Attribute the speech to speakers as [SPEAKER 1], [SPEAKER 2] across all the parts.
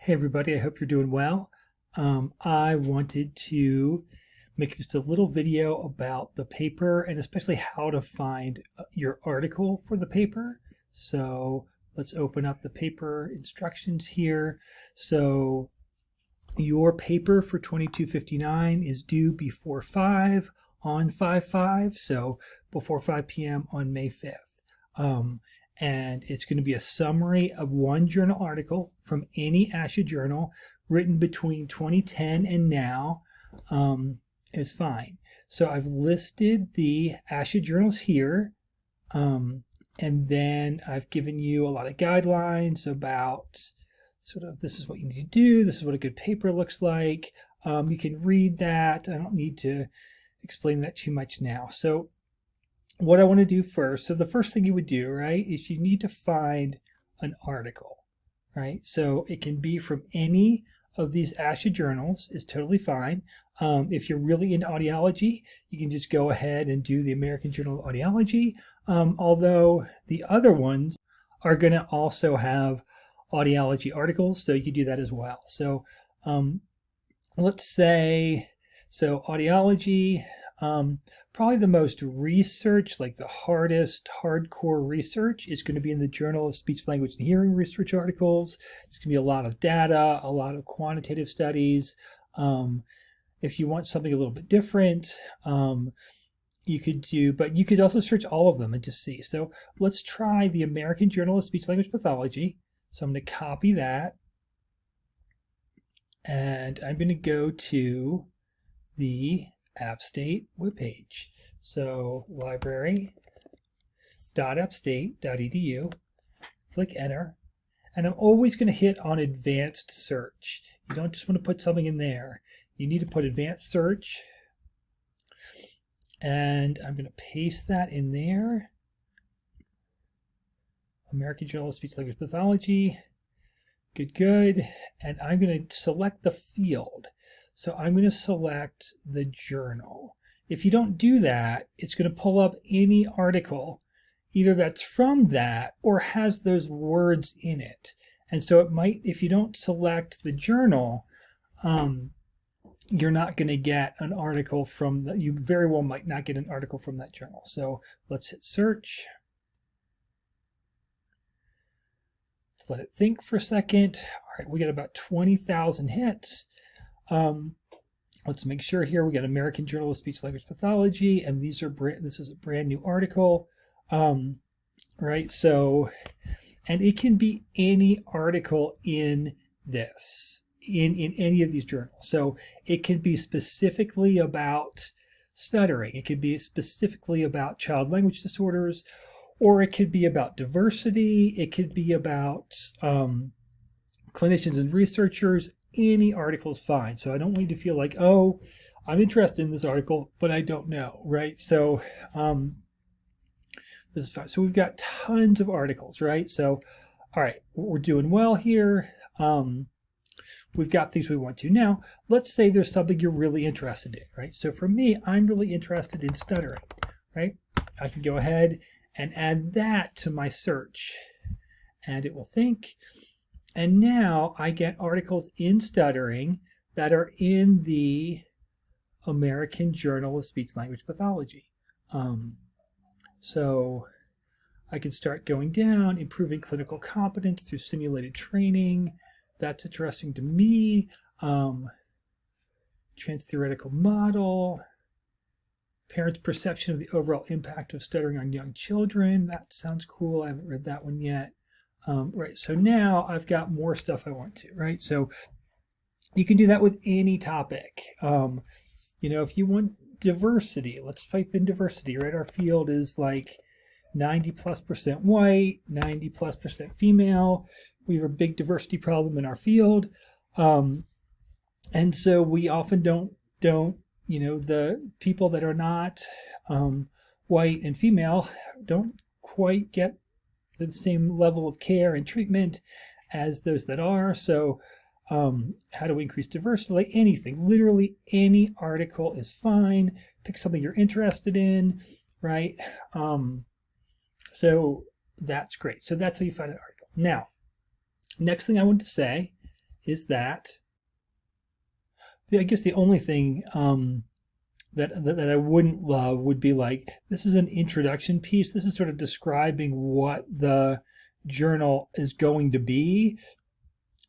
[SPEAKER 1] Hey everybody, I hope you're doing well. I wanted to make just a little video about the paper and especially how to find your article for the paper. So let's open up the paper instructions here. So your paper for 2259 is due before 5 on 5/5, so before 5 p.m. on May 5th. And it's going to be a summary of one journal article from any ASHA journal written between 2010 and now is fine. So I've listed the ASHA journals here, and then I've given you a lot of guidelines about sort of this is what you need to do, this is what a good paper looks like. You can read that. I don't need to explain that too much now. So what I want to do first, so the first thing you would do, right, is you need to find an article, right? So it can be from any of these ASHA journals, is totally fine. If you're really into audiology, you can just go ahead and do the American Journal of Audiology, although the other ones are going to also have audiology articles, so you can do that as well. So let's say, so audiology, probably the most research, like the hardest hardcore research, is going to be in the Journal of Speech, Language, and Hearing research articles. It's going to be a lot of data, a lot of quantitative studies. If you want something a little bit different, you could do, but you could also search all of them and just see. So let's try the American Journal of Speech, Language, Pathology. So I'm going to copy that, and I'm going to go to the AppState webpage. So library.appstate.edu, click enter, and I'm always going to hit on advanced search. You don't just want to put something in there. You need to put advanced search, and I'm going to paste that in there. American Journal of Speech, Language, Pathology. Good. And I'm going to select the field. So I'm going to select the journal. If you don't do that, it's going to pull up any article, either that's from that or has those words in it. And so it might, if you don't select the journal, you're not going to get an article from that. You very well might not get an article from that journal. So let's hit search. Let's let it think for a second. All right, we got about 20,000 hits. Let's make sure here we got American Journal of Speech Language Pathology, and these are this is a brand new article, right? So, and it can be any article in this, in any of these journals. So it can be specifically about stuttering. It could be specifically about child language disorders, or it could be about diversity. It could be about clinicians and researchers. Any article is fine. So I don't want you to feel like, oh, I'm interested in this article, but I don't know, right? So this is fine. So we've got tons of articles, right? So, all right, we're doing well here. We've got things we want to. Now, let's say there's something you're really interested in, right? So for me, I'm really interested in stuttering, right? I can go ahead and add that to my search, and it will think. And now I get articles in stuttering that are in the American Journal of Speech Language Pathology. So I can start going down, improving clinical competence through simulated training. That's interesting to me. Trans-theoretical model. Parents' perception of the overall impact of stuttering on young children. That sounds cool. I haven't read that one yet. Right, so now I've got more stuff I want to, right? So you can do that with any topic. You know, if you want diversity, let's type in diversity, right? Our field is like 90+% white, 90+% female. We have a big diversity problem in our field. And so we often don't, you know, the people that are not white and female don't quite get the same level of care and treatment as those that are. So how do we increase diversity? Like anything, literally any article is fine. Pick something you're interested in, right? So that's great. So that's how you find an article. Now, next thing I want to say is that I guess the only thing that I wouldn't love would be like, this is an introduction piece. This is sort of describing what the journal is going to be.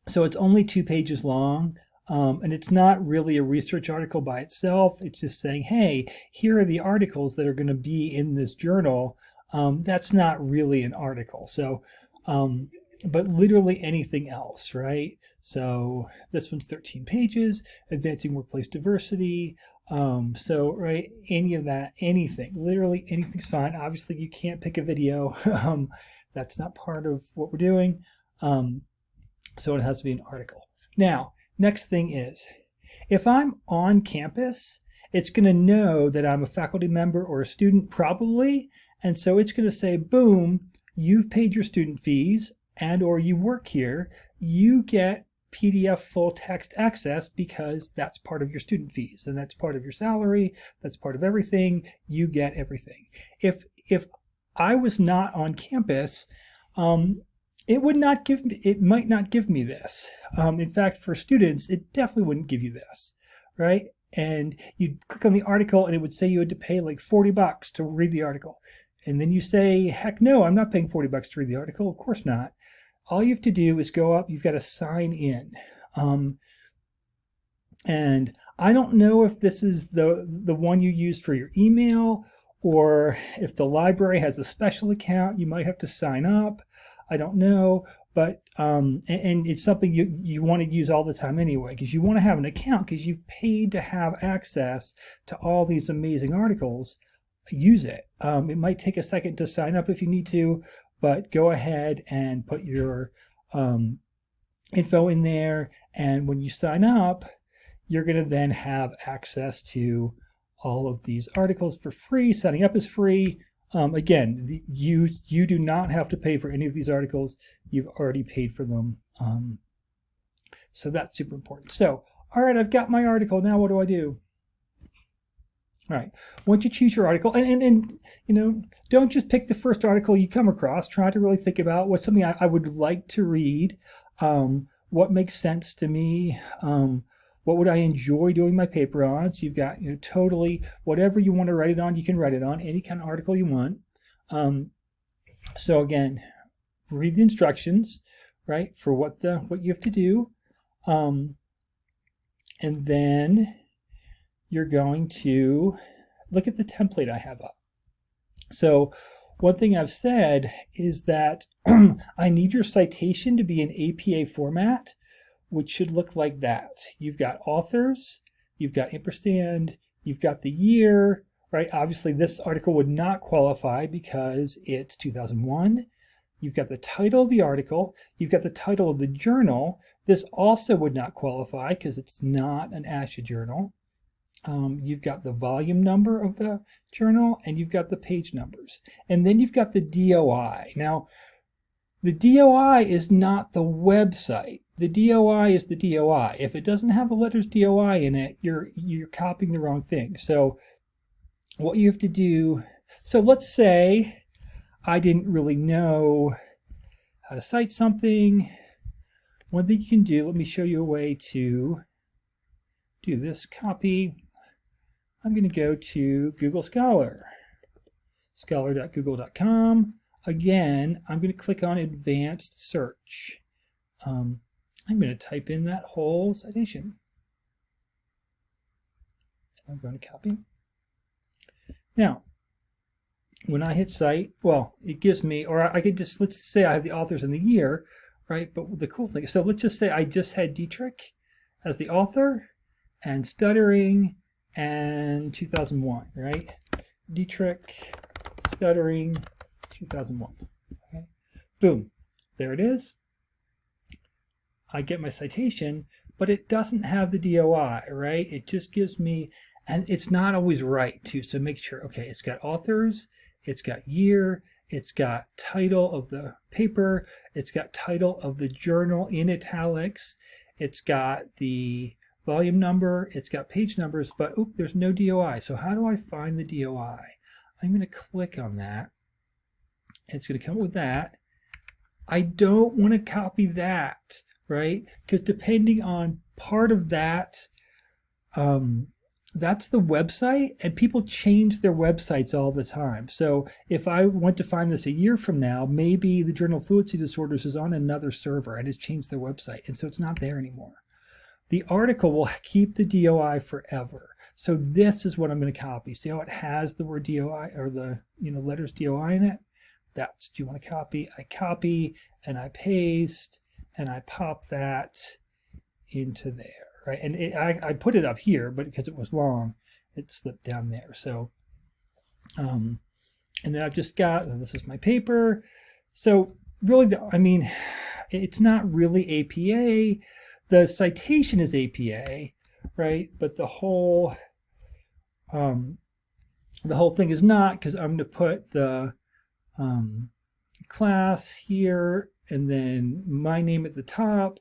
[SPEAKER 1] So it's only 2 pages long. And it's not really a research article by itself. It's just saying, hey, here are the articles that are going to be in this journal. That's not really an article. So, but literally anything else, right? So this one's 13 pages, advancing workplace diversity. So, right, any of that, anything, literally anything's fine. Obviously, you can't pick a video. That's not part of what we're doing. So it has to be an article. Now, next thing is, if I'm on campus, it's going to know that I'm a faculty member or a student probably, and so it's going to say, boom, you've paid your student fees and or you work here, you get PDF full text access because that's part of your student fees and that's part of your salary, that's part of everything, you get everything. If I was not on campus, it might not give me this. In fact, for students, it definitely wouldn't give you this, right? And you'd click on the article and it would say you had to pay like $40 to read the article. And then you say, heck no, I'm not paying $40 to read the article. Of course not. All you have to do is go up, you've got to sign in. And I don't know if this is the one you use for your email, or if the library has a special account, you might have to sign up. I don't know, but and it's something you want to use all the time anyway, because you want to have an account because you've paid to have access to all these amazing articles. Use it. It might take a second to sign up if you need to, but go ahead and put your info in there, and when you sign up, you're going to then have access to all of these articles for free. Signing up is free. Again, you do not have to pay for any of these articles. You've already paid for them. So that's super important. So, all right, I've got my article. Now what do I do? All right, once you choose your article, and you know, don't just pick the first article you come across. Try to really think about what's something I would like to read, what makes sense to me, what would I enjoy doing my paper on. So you've got, totally whatever you want to write it on, you can write it on, any kind of article you want. So again, read the instructions, right, for what you have to do, and then you're going to look at the template I have up. So one thing I've said is that I need your citation to be in APA format, which should look like that. You've got authors, you've got ampersand, you've got the year, right? Obviously this article would not qualify because it's 2001. You've got the title of the article, you've got the title of the journal. This also would not qualify because it's not an ASHA journal. You've got the volume number of the journal, and you've got the page numbers. And then you've got the DOI. Now, the DOI is not the website. The DOI is the DOI. If it doesn't have the letters DOI in it, you're copying the wrong thing. So what you have to do, so let's say I didn't really know how to cite something. One thing you can do, let me show you a way to do this. Copy. I'm going to go to Google Scholar, scholar.google.com. Again, I'm going to click on Advanced Search. I'm going to type in that whole citation. I'm going to copy. Now, when I hit cite, well, it gives me, or I could just, let's say I have the authors and the year, right? But the cool thing, so let's just say I just had Dietrich as the author and stuttering and 2001, right? Dietrich, stuttering, 2001. Okay. Boom, there it is. I get my citation, but it doesn't have the DOI, right? It just gives me, and it's not always right too, so make sure, okay, it's got authors, it's got year, it's got title of the paper, it's got title of the journal in italics, it's got the volume number, it's got page numbers, but oop, there's no DOI. So how do I find the DOI? I'm going to click on that. It's going to come up with that. I don't want to copy that. right? Because depending on part of that, that's the website, and people change their websites all the time. So if I want to find this a year from now, maybe the Journal of Fluency Disorders is on another server and has changed their website, and so it's not there anymore. The article will keep the DOI forever. So this is what I'm going to copy. See how it has the word DOI, or the letters DOI in it? That's what you want to copy. I copy and I paste and I pop that into there. Right, and I put it up here, but because it was long, it slipped down there. So, and then I've just got, this is my paper. So really, it's not really APA. The citation is APA, right? But the whole thing is not, because I'm going to put the class here and then my name at the top.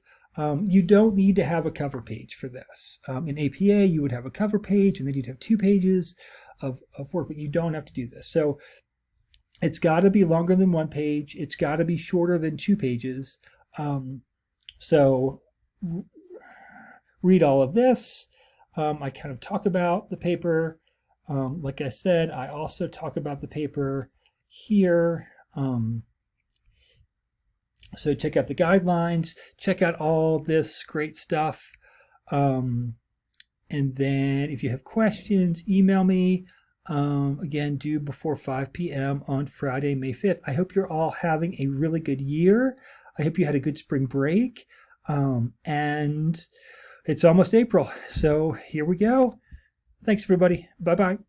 [SPEAKER 1] You don't need to have a cover page for this. In APA, you would have a cover page, and then you'd have 2 pages of work, but you don't have to do this. So it's got to be longer than 1 page. It's got to be shorter than 2 pages. So read all of this. I kind of talk about the paper. Like I said, I also talk about the paper here. So check out the guidelines, check out all this great stuff. And then if you have questions, email me. Again, due before 5 p.m. on Friday, May 5th. I hope you're all having a really good year. I hope you had a good spring break. And it's almost April. So here we go. Thanks, everybody. Bye-bye.